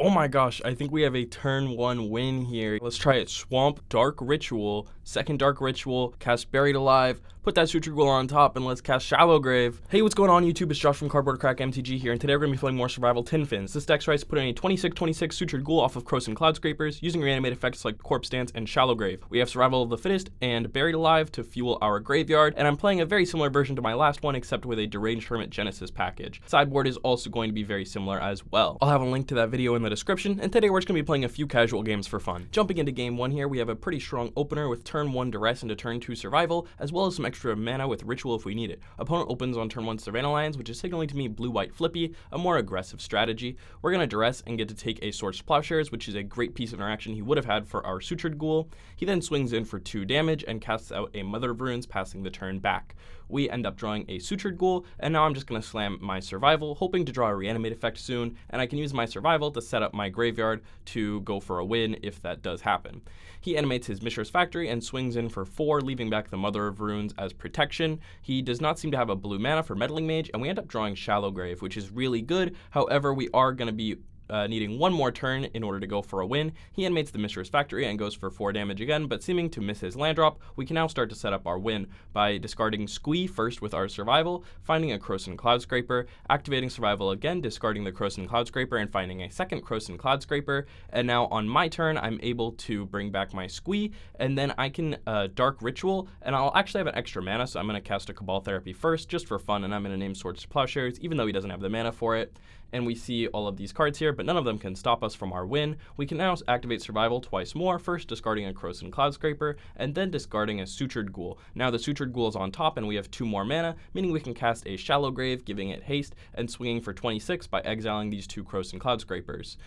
Oh my gosh, I think we have a turn 1 win here. Let's try it. Swamp, Dark Ritual, second Dark Ritual, cast Buried Alive, put that Suture Ghoul on top, and let's cast Shallow Grave. Hey, what's going on YouTube? It's Josh from Crack MTG here, and today we're going to be playing more Survival Tin Fins. This deck tries to put in a 26-26 Sutured Ghoul off of Crows and Cloud Scrapers, using reanimate effects like Corpse Dance and Shallow Grave. We have Survival of the Fittest and Buried Alive to fuel our graveyard, and I'm playing a very similar version to my last one, except with a Deranged Hermit Genesis package. Sideboard is also going to be very similar as well. I'll have a link to that video in the description, and today we're just going to be playing a few casual games for fun. Jumping into game 1 here, we have a pretty strong opener with turn 1 Duress into turn 2 Survival, as well as some extra mana with Ritual if we need it. Opponent opens on turn 1 Savannah Lions, which is signaling to me blue-white Flippy, a more aggressive strategy. We're going to Duress and get to take a Swords to Plowshares, which is a great piece of interaction he would have had for our Sutured Ghoul. He then swings in for 2 damage and casts out a Mother of Runes, passing the turn back. We end up drawing a Sutured Ghoul, and now I'm just going to slam my Survival, hoping to draw a Reanimate effect soon, and I can use my Survival to set up my graveyard to go for a win if that does happen. He animates his Mishra's Factory and swings in for 4, leaving back the Mother of Runes as protection. He does not seem to have a blue mana for Meddling Mage, and we end up drawing Shallow Grave, which is really good. However, we are going to be needing one more turn in order to go for a win. He animates the Mishra's Factory and goes for 4 damage again, but seeming to miss his land drop, we can now start to set up our win by discarding Squee first with our Survival, finding a Croson Cloud Scraper, activating Survival again, discarding the Croson Cloud Scraper, and finding a second Croson Cloud Scraper. And now on my turn, I'm able to bring back my Squee, and then I can Dark Ritual, and I'll actually have an extra mana, so I'm going to cast a Cabal Therapy first, just for fun, and I'm going to name Swords to Plowshares, even though he doesn't have the mana for it. And we see all of these cards here, but none of them can stop us from our win. We can now activate Survival twice more, first discarding a Croson Cloud Scraper, and then discarding a Sutured Ghoul. Now the Sutured Ghoul is on top, and we have 2 more mana, meaning we can cast a Shallow Grave, giving it haste, and swinging for 26 by exiling these 2 Croson Cloud Scrapers.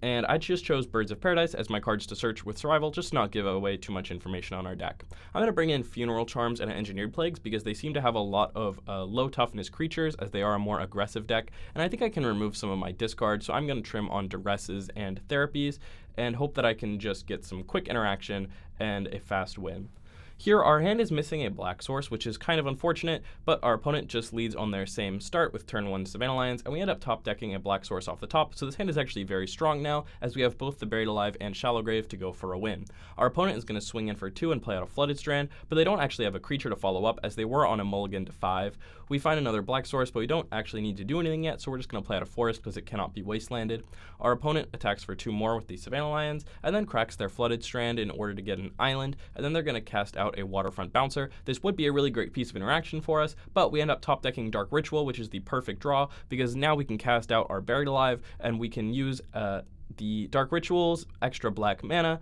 And I just chose Birds of Paradise as my cards to search with Survival, just to not give away too much information on our deck. I'm going to bring in Funeral Charms and Engineered Plagues because they seem to have a lot of low toughness creatures, as they are a more aggressive deck, and I think I can remove some of my discard, so I'm going to trim on Duresses and Therapies and hope that I can just get some quick interaction and a fast win. Here, our hand is missing a black source, which is kind of unfortunate, but our opponent just leads on their same start with turn 1 Savannah Lions, and we end up top decking a black source off the top, so this hand is actually very strong now, as we have both the Buried Alive and Shallow Grave to go for a win. Our opponent is going to swing in for 2 and play out a Flooded Strand, but they don't actually have a creature to follow up, as they were on a mulligan to 5. We find another black source, but we don't actually need to do anything yet, so we're just going to play out a Forest because it cannot be wastelanded. Our opponent attacks for 2 more with the Savannah Lions, and then cracks their Flooded Strand in order to get an island, and then they're going to cast out a Waterfront Bouncer. This would be a really great piece of interaction for us, but we end up top decking Dark Ritual, which is the perfect draw, because now we can cast out our Buried Alive, and we can use the Dark Ritual's extra black mana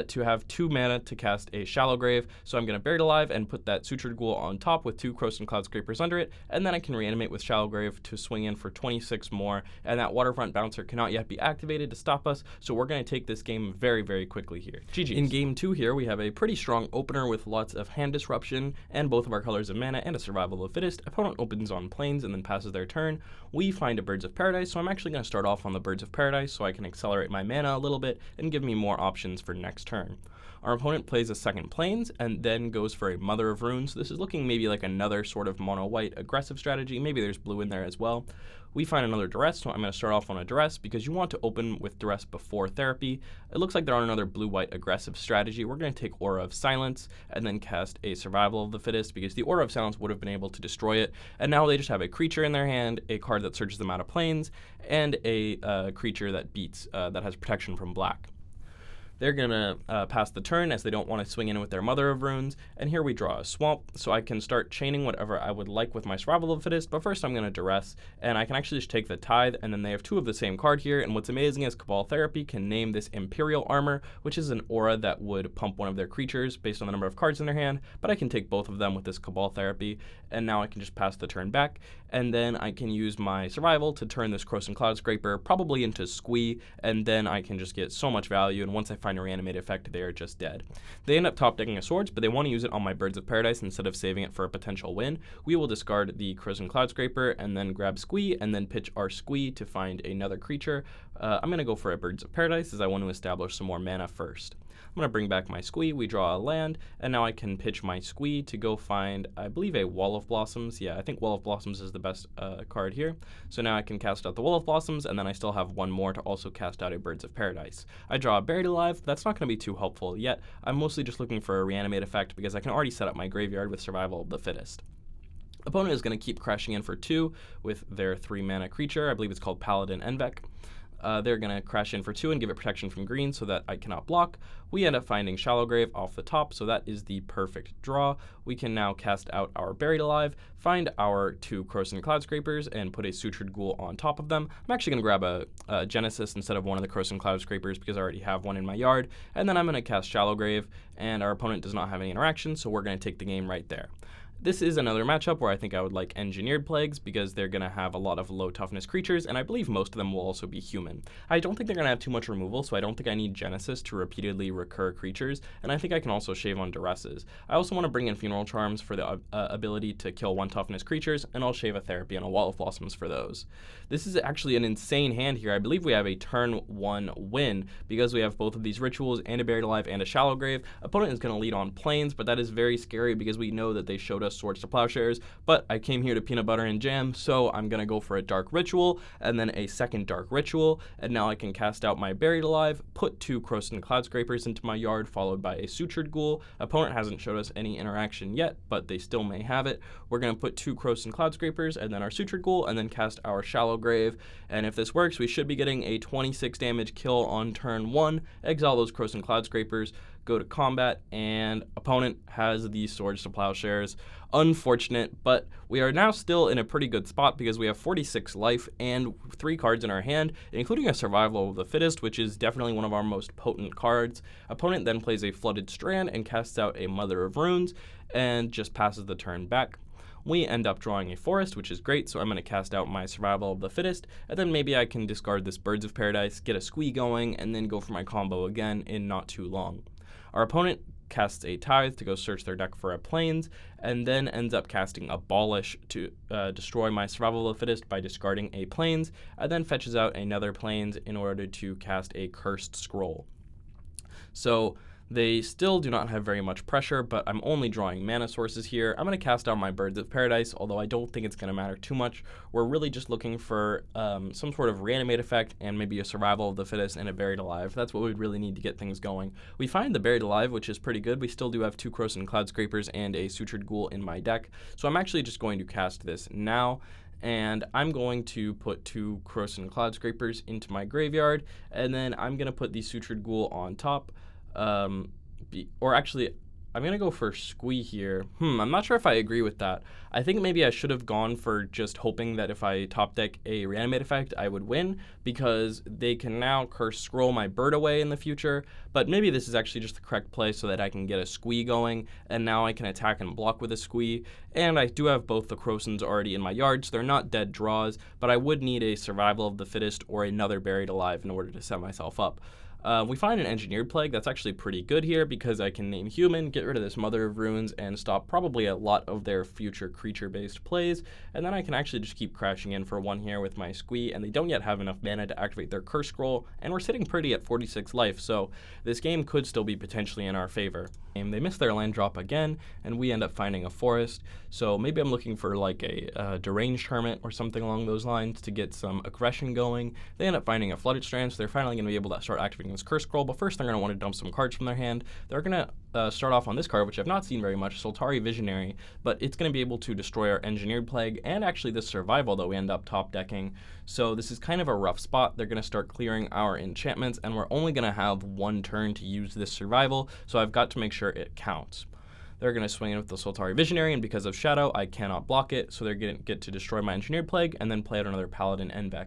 to have 2 mana to cast a Shallow Grave. So I'm going to Buried Alive and put that Sutured Ghoul on top with 2 Croson Cloud Scrapers under it, and then I can reanimate with Shallow Grave to swing in for 26 more, and that Waterfront Bouncer cannot yet be activated to stop us, so we're going to take this game very, very quickly here. GG. In game 2 here, we have a pretty strong opener with lots of hand disruption and both of our colors of mana and a Survival of the Fittest. Opponent opens on Plains and then passes their turn. We find a Birds of Paradise, so I'm actually going to start off on the Birds of Paradise so I can accelerate my mana a little bit and give me more options for next turn. Our opponent plays a second Plains and then goes for a Mother of Runes. This is looking maybe like another sort of mono-white aggressive strategy. Maybe there's blue in there as well. We find another Duress, so I'm going to start off on a Duress because you want to open with Duress before Therapy. It looks like they're on another blue-white aggressive strategy. We're going to take Aura of Silence and then cast a Survival of the Fittest because the Aura of Silence would have been able to destroy it. And now they just have a creature in their hand, a card that searches them out of Plains, and a creature that beats, that has protection from black. They're going to pass the turn as they don't want to swing in with their Mother of Runes, and here we draw a Swamp, so I can start chaining whatever I would like with my Survival of the Fittest, but first I'm going to Duress, and I can actually just take the Tithe, and then they have 2 of the same card here, and what's amazing is Cabal Therapy can name this Imperial Armor, which is an aura that would pump one of their creatures based on the number of cards in their hand, but I can take both of them with this Cabal Therapy, and now I can just pass the turn back, and then I can use my Survival to turn this Croson Cloud Scraper probably into Squee, and then I can just get so much value, and once I find a Reanimate effect, they are just dead. They end up top decking a Swords, but they want to use it on my Birds of Paradise instead of saving it for a potential win. We will discard the Croson Cloud Scraper and then grab Squee, and then pitch our Squee to find another creature, I'm going to go for a Birds of Paradise as I want to establish some more mana first. I'm going to bring back my Squee, we draw a land, and now I can pitch my Squee to go find, I believe, a Wall of Blossoms. Yeah, I think Wall of Blossoms is the best card here. So now I can cast out the Wall of Blossoms, and then I still have one more to also cast out a Birds of Paradise. I draw a Buried Alive. That's not going to be too helpful yet. I'm mostly just looking for a Reanimate effect because I can already set up my graveyard with Survival of the Fittest. Opponent is going to keep crashing in for 2 with their 3 mana creature. I believe it's called Paladin Envec. They're going to crash in for 2 and give it protection from green so that I cannot block. We end up finding Shallow Grave off the top, so that is the perfect draw. We can now cast out our Buried Alive, find our 2 Croson Cloudscrapers, and put a Sutured Ghoul on top of them. I'm actually going to grab a Genesis instead of one of the Croson Cloudscrapers because I already have one in my yard. And then I'm going to cast Shallow Grave, and our opponent does not have any interaction, so we're going to take the game right there. This is another matchup where I think I would like Engineered Plagues because they're going to have a lot of low toughness creatures, and I believe most of them will also be human. I don't think they're going to have too much removal, so I don't think I need Genesis to repeatedly recur creatures, and I think I can also shave on Duresses. I also want to bring in Funeral Charms for the ability to kill 1 toughness creatures, and I'll shave a Therapy and a Wall of Blossoms for those. This is actually an insane hand here. I believe we have a turn 1 win because we have both of these rituals and a Buried Alive and a Shallow Grave. Opponent is going to lead on Plains, but that is very scary because we know that they showed us Swords to Plowshares, but I came here to Peanut Butter and Jam, so I'm going to go for a Dark Ritual and then a second Dark Ritual, and now I can cast out my Buried Alive, put 2 Croson Cloudscrapers into my yard, followed by a Sutured Ghoul. Opponent hasn't showed us any interaction yet, but they still may have it. We're going to put 2 Croson Cloudscrapers and then our Sutured Ghoul, and then cast our Shallow Grave, and if this works, we should be getting a 26 damage kill on turn 1, exile those Croson Cloudscrapers, go to combat, and opponent has these Swords to Plowshares. Unfortunate, but we are now still in a pretty good spot because we have 46 life and 3 cards in our hand, including a Survival of the Fittest, which is definitely one of our most potent cards. Opponent then plays a Flooded Strand and casts out a Mother of Runes and just passes the turn back. We end up drawing a Forest, which is great, so I'm going to cast out my Survival of the Fittest, and then maybe I can discard this Birds of Paradise, get a Squee going, and then go for my combo again in not too long. Our opponent casts a Tithe to go search their deck for a Plains, and then ends up casting Abolish to destroy my Survival of the Fittest by discarding a Plains, and then fetches out another Plains in order to cast a Cursed Scroll. So they still do not have very much pressure, but I'm only drawing mana sources here. I'm going to cast out my Birds of Paradise, although I don't think it's going to matter too much. We're really just looking for some sort of Reanimate effect and maybe a Survival of the Fittest and a Buried Alive. That's what we'd really need to get things going. We find the Buried Alive, which is pretty good. We still do have 2 Croson Cloudscrapers and a Sutured Ghoul in my deck, so I'm actually just going to cast this now. And I'm going to put 2 Croson Cloudscrapers into my graveyard, and then I'm going to put the Sutured Ghoul on top. Or actually, I'm going to go for Squee here. I'm not sure if I agree with that. I think maybe I should have gone for just hoping that if I top deck a Reanimate effect, I would win, because they can now Curse Scroll my bird away in the future. But maybe this is actually just the correct play so that I can get a Squee going, and now I can attack and block with a Squee. And I do have both the Crosons already in my yard, so they're not dead draws, but I would need a Survival of the Fittest or another Buried Alive in order to set myself up. We find an Engineered Plague. That's actually pretty good here because I can name human, get rid of this Mother of Runes, and stop probably a lot of their future creature-based plays. And then I can actually just keep crashing in for 1 here with my Squee, and they don't yet have enough mana to activate their Curse Scroll, and we're sitting pretty at 46 life, so this game could still be potentially in our favor. And they miss their land drop again, and we end up finding a Forest, so maybe I'm looking for like a Deranged Hermit or something along those lines to get some aggression going. They end up finding a Flooded Strand, so they're finally going to be able to start activating this Curse Scroll, but first they're going to want to dump some cards from their hand. They're going to start off on this card, which I've not seen very much, Soltari Visionary, but it's going to be able to destroy our Engineered Plague and actually this Survival that we end up top decking. So this is kind of a rough spot. They're going to start clearing our enchantments, and we're only going to have 1 turn to use this Survival, so I've got to make sure it counts. They're going to swing in with the Soltari Visionary, and because of Shadow, I cannot block it, so they're going to get to destroy my Engineered Plague and then play out another Paladin Envec.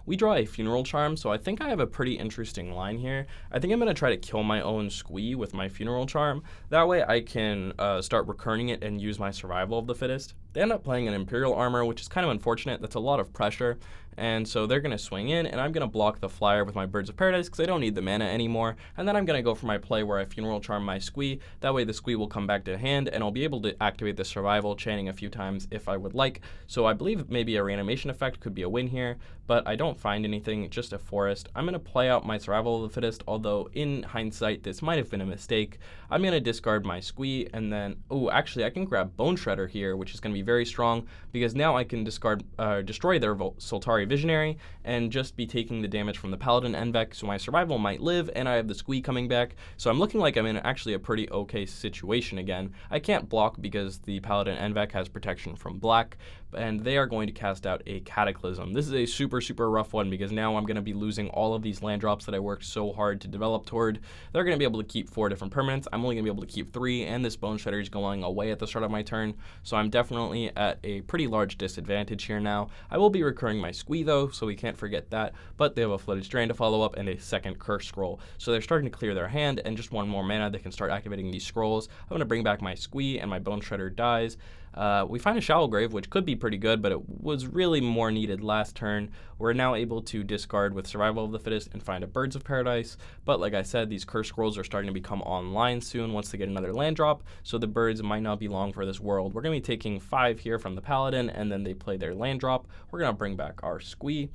We draw a Funeral Charm, so I think I have a pretty interesting line here. I think I'm going to try to kill my own Squee with my Funeral Charm. That way I can start recurring it and use my Survival of the Fittest. They end up playing an Imperial Armor, which is kind of unfortunate. That's a lot of pressure. And so they're going to swing in, and I'm going to block the flyer with my Birds of Paradise because I don't need the mana anymore. And then I'm going to go for my play where I Funeral Charm my Squee. That way the Squee will come back to hand, and I'll be able to activate the Survival, chaining a few times if I would like. So I believe maybe a Reanimation effect could be a win here, but I don't find anything, just a Forest. I'm going to play out my Survival of the Fittest, although in hindsight this might have been a mistake. I'm going to discard my Squee, and then, actually I can grab Bone Shredder here, which is going to be very strong, because now I can destroy their Soltari Visionary and just be taking the damage from the Paladin Envec, so my Survival might live, and I have the Squee coming back, so I'm looking like I'm in actually a pretty okay situation again. I can't block because the Paladin Envec has protection from black, and they are going to cast out a Cataclysm. This is a super rough one because now I'm going to be losing all of these land drops that I worked so hard to develop toward. They're going to be able to keep 4 different permanents. I'm only going to be able to keep 3, and this Bone Shredder is going away at the start of my turn, so I'm definitely at a pretty large disadvantage here now. I will be recurring my Squee though, so we can't forget that, but they have a Flooded Strand to follow up and a second Curse Scroll, so they're starting to clear their hand, and just 1 more mana they can start activating these scrolls. I'm going to bring back my Squee, and my Bone Shredder dies. We find a Shallow Grave, which could be pretty good, but it was really more needed last turn. We're now able to discard with Survival of the Fittest and find a Birds of Paradise, but like I said, these Curse Scrolls are starting to become online soon once they get another land drop, so the birds might not be long for this world. We're going to be taking 5 here from the Paladin, and then they play their land drop. We're going to bring back our Squee,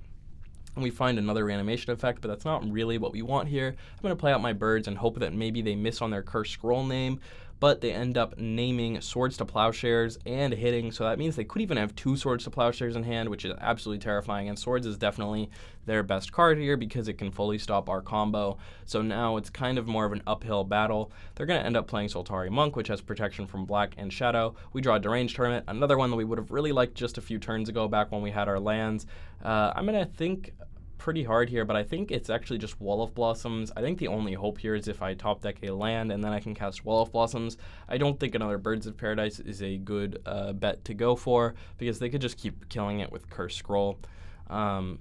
and we find another Reanimation effect, but that's not really what we want here. I'm going to play out my birds and hope that maybe they miss on their Curse Scroll name, but they end up naming Swords to Plowshares and hitting, so that means they could even have 2 Swords to Plowshares in hand, which is absolutely terrifying, and Swords is definitely their best card here because it can fully stop our combo, so now it's kind of more of an uphill battle. They're going to end up playing Soltari Monk, which has protection from black and shadow. We draw a Deranged Tournament, another one that we would have really liked just a few turns ago back when we had our lands. I'm going to think pretty hard here, but I think it's actually just Wall of Blossoms. I think the only hope here is if I top deck a land and then I can cast Wall of Blossoms. I don't think another Birds of Paradise is a good bet to go for because they could just keep killing it with Curse Scroll.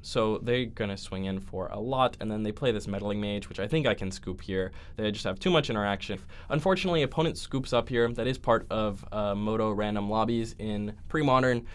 So they're going to swing in for a lot, and then they play this Meddling Mage, which I think I can scoop here. They just have too much interaction. Unfortunately, opponent scoops up here. That is part of Moto random lobbies in Premodern.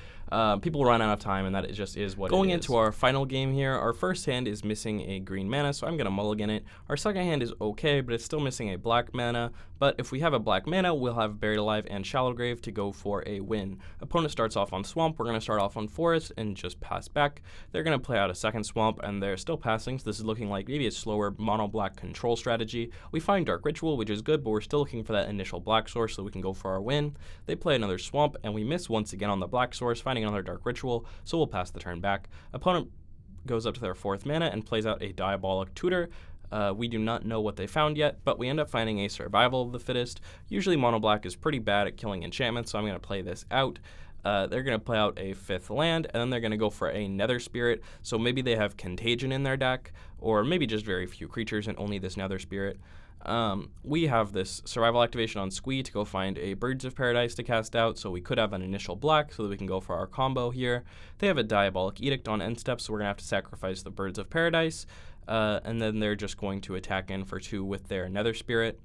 People run out of time, and that just is what it is. Going into our final game here, our first hand is missing a green mana, so I'm going to mulligan it. Our second hand is okay, but it's still missing a black mana. But if we have a black mana, we'll have Buried Alive and Shallow Grave to go for a win. Opponent starts off on Swamp. We're going to start off on Forest and just pass back. They're going to play out a second Swamp, and they're still passing, so this is looking like maybe a slower mono-black control strategy. We find Dark Ritual, which is good, but we're still looking for that initial black source so we can go for our win. They play another Swamp, and we miss once again on the black source, finding another Dark Ritual, so we'll pass the turn back. Opponent goes up to their 4th mana and plays out a Diabolic Tutor. We do not know what they found yet, but we end up finding a Survival of the Fittest. Usually mono black is pretty bad at killing enchantments, so I'm going to play this out. They're going to play out a 5th land, and then they're going to go for a Nether Spirit, so maybe they have Contagion in their deck, or maybe just very few creatures and only this Nether Spirit. We have this Survival activation on Squee to go find a Birds of Paradise to cast out, so we could have an initial black so that we can go for our combo here. They have a Diabolic Edict on end step, so we're going to have to sacrifice the Birds of Paradise, and then they're just going to attack in for 2 with their Nether Spirit.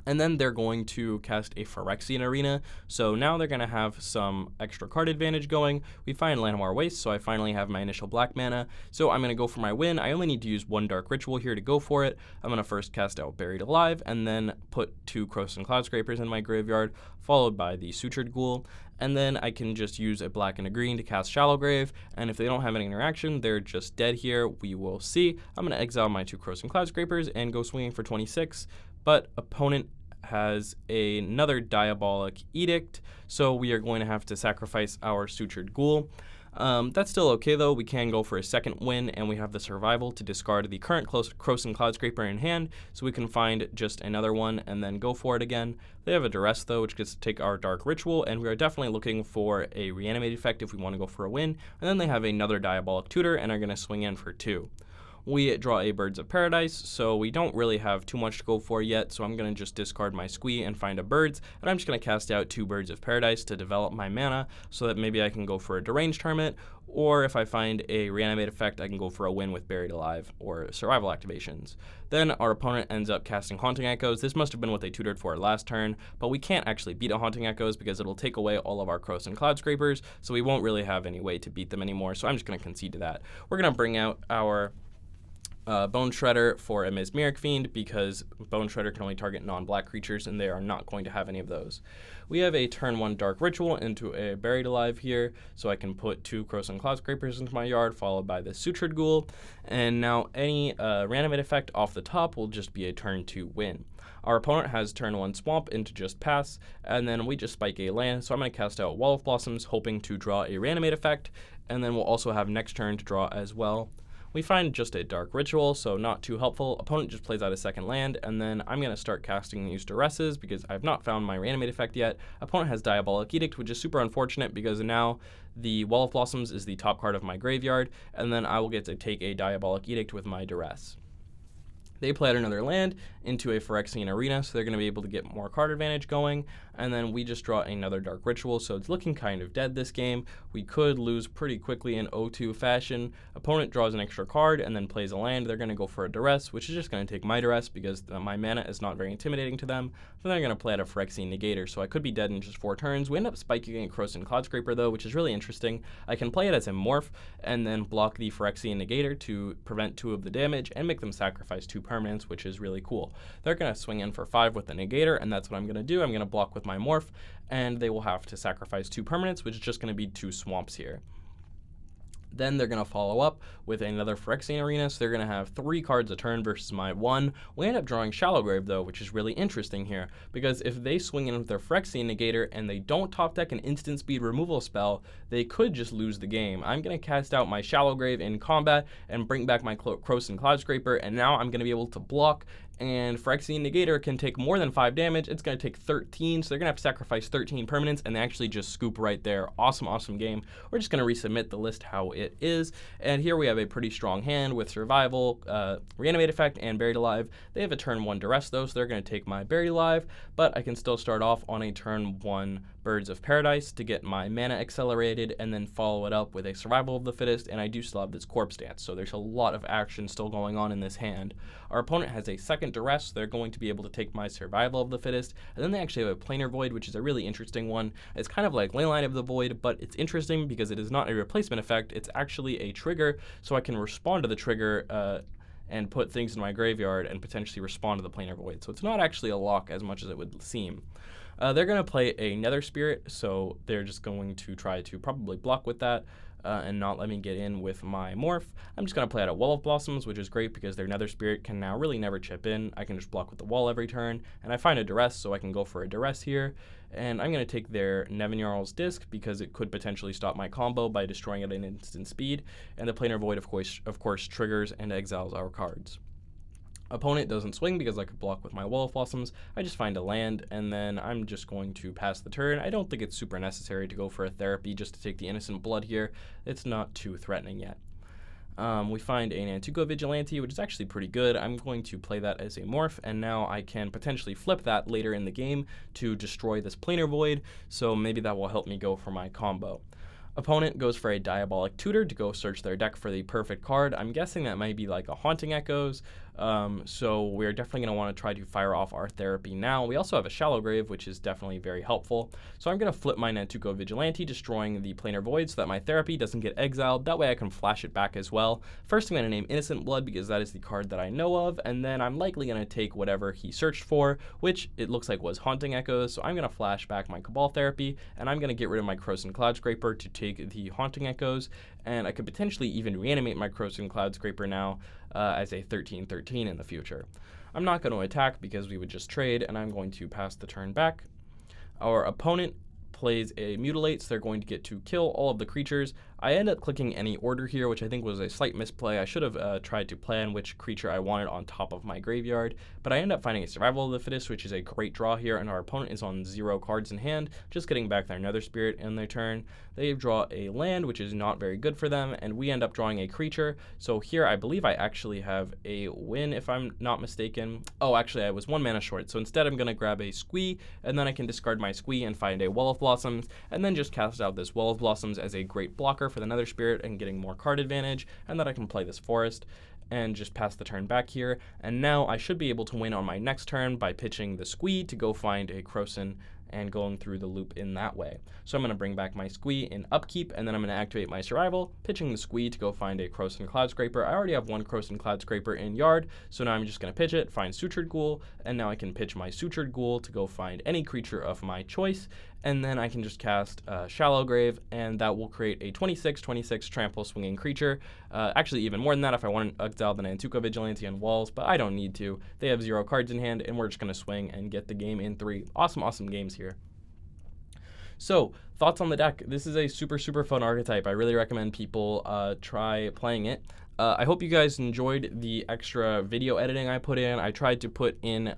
And then they're going to cast a Phyrexian Arena, so now they're going to have some extra card advantage going. We find Llanowar Waste, so I finally have my initial black mana, so I'm going to go for my win. I only need to use 1 Dark Ritual here to go for it. I'm going to first cast out Buried Alive, and then put 2 Krosan Cloudscrapers in my graveyard, followed by the Sutured Ghoul, and then I can just use a black and a green to cast Shallow Grave, and if they don't have any interaction, they're just dead here. We will see. I'm going to exile my 2 Krosan Cloudscrapers and go swinging for 26, but opponent has another Diabolic Edict, so we are going to have to sacrifice our Sutured Ghoul. That's still okay though. We can go for a second win, and we have the Survival to discard the current Krosan Cloudscraper in hand, so we can find just another one and then go for it again. They have a Duress though, which gets to take our Dark Ritual, and we are definitely looking for a Reanimate effect if we want to go for a win. And then they have another Diabolic Tutor and are going to swing in for 2. We draw a Birds of Paradise, so we don't really have too much to go for yet, so I'm going to just discard my Squee and find a Birds, and I'm just going to cast out 2 Birds of Paradise to develop my mana so that maybe I can go for a Deranged Tournament, or if I find a Reanimate effect, I can go for a win with Buried Alive or Survival activations. Then our opponent ends up casting Haunting Echoes. This must have been what they tutored for last turn, but we can't actually beat a Haunting Echoes because it'll take away all of our Crows and Cloud Scrapers, so we won't really have any way to beat them anymore, so I'm just going to concede to that. We're going to bring out our Bone Shredder for a Mesmeric Fiend because Bone Shredder can only target non-black creatures and they are not going to have any of those. We have a turn 1 Dark Ritual into a Buried Alive here, so I can put 2 Crows and Cloud Scrapers into my yard followed by the Sutured Ghoul, and now any Reanimate effect off the top will just be a turn 2 win. Our opponent has turn 1 Swamp into just pass, and then we just spike a land, so I'm going to cast out Wall of Blossoms hoping to draw a Reanimate effect, and then we'll also have next turn to draw as well. We find just a Dark Ritual, so not too helpful. Opponent just plays out a second land, and then I'm going to start casting these Duresses because I've not found my Reanimate effect yet. Opponent has Diabolic Edict, which is super unfortunate because now the Wall of Blossoms is the top card of my graveyard, and then I will get to take a Diabolic Edict with my Duress. They play out another land into a Phyrexian Arena, so they're going to be able to get more card advantage going, and then we just draw another Dark Ritual, so it's looking kind of dead this game. We could lose pretty quickly in 0-2 fashion. Opponent draws an extra card and then plays a land. They're going to go for a Duress, which is just going to take my Duress because my mana is not very intimidating to them. Then they're going to play out a Phyrexian Negator, so I could be dead in just 4 turns. We end up spiking a Crows and Cloud Scraper though, which is really interesting. I can play it as a Morph and then block the Phyrexian Negator to prevent 2 of the damage and make them sacrifice 2 permanents, which is really cool. They're going to swing in for 5 with the Negator, and that's what I'm going to do. I'm going to block with my Morph, and they will have to sacrifice 2 permanents, which is just going to be 2 Swamps here. Then they're going to follow up with another Phyrexian Arena, so they're going to have 3 cards a turn versus my 1. We end up drawing Shallow Grave, though, which is really interesting here, because if they swing in with their Phyrexian Negator and they don't top deck an instant speed removal spell, they could just lose the game. I'm going to cast out my Shallow Grave in combat and bring back my Crows and Cloud Scraper, and now I'm going to be able to block, and Phyrexian Negator can take more than 5 damage. It's going to take 13, so they're going to have to sacrifice 13 permanents, and they actually just scoop right there. Awesome, awesome game. We're just going to resubmit the list how it is, and here we have a pretty strong hand with Survival, Reanimate effect, and Buried Alive. They have a turn 1 Duress though, so they're going to take my Buried Alive, but I can still start off on a turn 1 Birds of Paradise to get my mana accelerated, and then follow it up with a Survival of the Fittest, and I do still have this Corpse Dance, so there's a lot of action still going on in this hand. Our opponent has a second Duress, so they're going to be able to take my Survival of the Fittest, and then they actually have a Planar Void, which is a really interesting one. It's kind of like Leyline of the Void, but it's interesting because it is not a replacement effect, it's actually a trigger, so I can respond to the trigger and put things in my graveyard and potentially respond to the Planar Void. So it's not actually a lock as much as it would seem. They're going to play a Nether Spirit, so they're just going to try to probably block with that and not let me get in with my Morph. I'm just going to play out a Wall of Blossoms, which is great because their Nether Spirit can now really never chip in. I can just block with the wall every turn, and I find a Duress, so I can go for a Duress here. And I'm going to take their Nevin Jarl's Disc because it could potentially stop my combo by destroying it at instant speed, and the Planar Void of course triggers and exiles our cards. Opponent doesn't swing because I could block with my Wall of Blossoms. I just find a land, and then I'm just going to pass the turn. I don't think it's super necessary to go for a Therapy just to take the Innocent Blood here. It's not too threatening yet. We find a Nantuko Vigilante, which is actually pretty good. I'm going to play that as a Morph, and now I can potentially flip that later in the game to destroy this Planar Void, so maybe that will help me go for my combo. Opponent goes for a Diabolic Tutor to go search their deck for the perfect card. I'm guessing that might be like a Haunting Echoes, so we're definitely going to want to try to fire off our Therapy now. We also have a Shallow Grave, which is definitely very helpful. So I'm going to flip my Nantuko Vigilante, destroying the Planar Void so that my Therapy doesn't get exiled. That way I can flash it back as well. First I'm going to name Innocent Blood because that is the card that I know of, and then I'm likely going to take whatever he searched for, which it looks like was Haunting Echoes. So I'm going to flash back my Cabal Therapy, and I'm going to get rid of my Crows and Cloud Scraper to take the Haunting Echoes, and I could potentially even reanimate my Crows and Cloud Scraper now as a 13/13 in the future. I'm not going to attack because we would just trade, and I'm going to pass the turn back. Our opponent plays a Mutilate, so they're going to get to kill all of the creatures. I end up clicking any order here, which I think was a slight misplay. I should have tried to plan which creature I wanted on top of my graveyard, but I end up finding a Survival of the Fittest, which is a great draw here, and our opponent is on 0 cards in hand, just getting back their Nether Spirit in their turn. They draw a land, which is not very good for them, and we end up drawing a creature. So here I believe I actually have a win, if I'm not mistaken. Oh, actually I was 1 mana short, so instead I'm going to grab a Squee, and then I can discard my Squee and find a Well of Blossoms, and then just cast out this Well of Blossoms as a great blocker for the Nether Spirit and getting more card advantage, and then I can play this Forest and just pass the turn back here. And now I should be able to win on my next turn by pitching the Squee to go find a Croson and going through the loop in that way. So I'm going to bring back my Squee in upkeep, and then I'm going to activate my Survival, pitching the Squee to go find a Croson Cloudscraper. I already have 1 Croson Cloudscraper in yard, so now I'm just going to pitch it, find Sutured Ghoul, and now I can pitch my Sutured Ghoul to go find any creature of my choice, and then I can just cast Shallow Grave, and that will create a 26/26 trample swinging creature. Actually, even more than that if I want to exile the Nantuko Vigilante and Walls, but I don't need to. They have 0 cards in hand, and we're just going to swing and get the game in 3. Awesome games here. So, thoughts on the deck. This is a super fun archetype. I really recommend people try playing it. I hope you guys enjoyed the extra video editing I put in. I tried to put in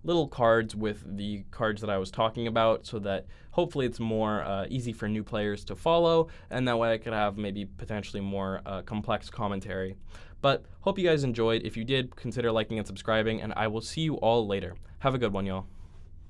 little cards with the cards that I was talking about so that hopefully it's more easy for new players to follow, and that way I could have maybe potentially more complex commentary. But hope you guys enjoyed. If you did, consider liking and subscribing, and I will see you all later. Have a good one, y'all.